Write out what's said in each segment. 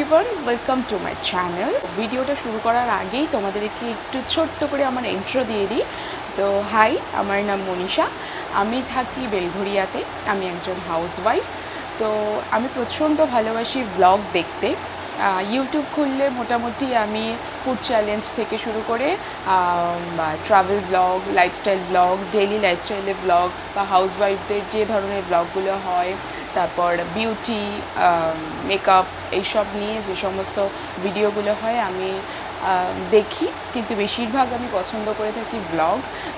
Everyone, welcome to my channel. ভিডিওটা শুরু করার আগেই তোমাদেরকে একটু ছোট্ট করে আমার ইন্ট্রো দিয়ে দিই। তো হাই, আমার নাম মনীষা, আমি থাকি বেলঘরিয়াতে। আমি একজন হাউসওয়াইফ। তো আমি প্রচণ্ড ভালোবাসি ব্লগ দেখতে। ইউটিউব খুললে মোটামুটি আমি ফুড চ্যালেঞ্জ থেকে শুরু করে travel blog, lifestyle blog, daily লাইফস্টাইলের ব্লগ বা হাউসওয়াইফদের যে ধরনের ব্লগগুলো হয়, তারপর বিউটি, মেকআপ, এইসব নিয়ে যে সমস্ত ভিডিওগুলো হয় আমি দেখি, কিন্তু বেশিরভাগ আমি পছন্দ করে থাকি ব্লগ।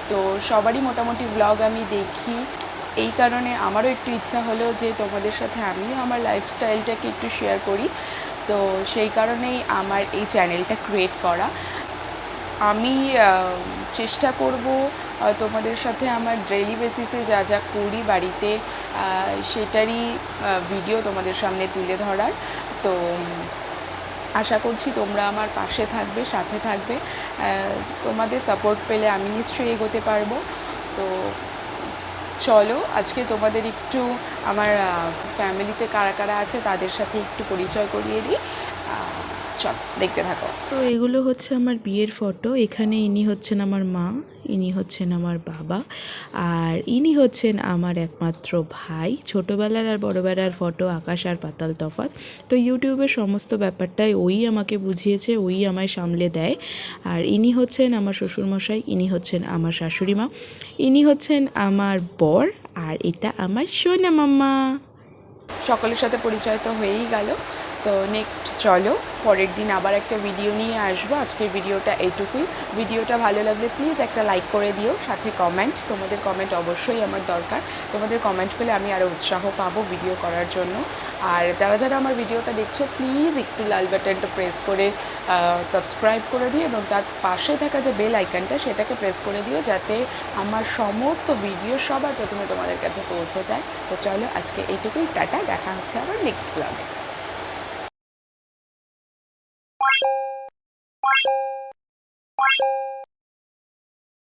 তো সবারই মোটামুটি ব্লগ আমি দেখি। এই কারণে আমারও একটু ইচ্ছা হলো যে তোমাদের সাথে আমিও আমার লাইফস্টাইলটাকে একটু শেয়ার করি। তো সেই কারণেই আমার এই চ্যানেলটা ক্রিয়েট করা। আমি চেষ্টা করব তোমাদের সাথে আমার ডেইলি বেসিসে যা যা করি বাড়িতে সেটারই ভিডিও তোমাদের সামনে তুলে ধরার। তো আশা করছি তোমরা আমার পাশে থাকবে, সাথে থাকবে। তোমাদের সাপোর্ট পেলে আমি নিশ্চয়ই এগোতে পারবো। তো চলো আজকে তোমাদের একটু আমার ফ্যামিলিতে কারা কারা আছে তাদের সাথে একটু পরিচয় করিয়ে দিই। চল দেখতে থাকো। তো এগুলো হচ্ছে আমার বিয়ের ফটো। এখানে ইনি হচ্ছেন আমার মা, ইনি হচ্ছেন আমার বাবা, আর ইনি হচ্ছেন আমার একমাত্র ভাই। ছোটোবেলার আর বড়োবেলার ফটো আকাশ আর পাতাল তফাৎ। তো ইউটিউবের সমস্ত ব্যাপারটাই ওই আমাকে বুঝিয়েছে, ওই আমায় সামলে দেয়। আর ইনি হচ্ছেন আমার শ্বশুরমশাই, ইনি হচ্ছেন আমার শাশুড়ি মা, ইনি হচ্ছেন আমার বর, আর এটা আমার সোনা মাম্মা। সকলের সাথে পরিচয় তো হয়েই গেল। তো নেক্সট চলো পরের দিন আবার একটা ভিডিও নিয়ে আসবো। আজকের ভিডিওটা এইটুকুই। ভিডিওটা ভালো লাগলে প্লিজ একটা লাইক করে দিও, সাথে কমেন্ট। তোমাদের কমেন্ট অবশ্যই আমার দরকার। তোমাদের কমেন্ট পেলে আমি আরও উৎসাহ পাবো ভিডিও করার জন্য। আর যারা যারা আমার ভিডিওটা দেখছো প্লিজ একটু লাল বাটনটা প্রেস করে সাবস্ক্রাইব করে দিও, এবং তার পাশে থাকা যে বেল আইকনটা সেটাকে প্রেস করে দিও, যাতে আমার সমস্ত ভিডিও সবার প্রথমে তোমাদের কাছে পৌঁছে যায়। তো চলো আজকে এইটুকুই, টাটা, দেখা হচ্ছে আবার নেক্সট ব্লগে।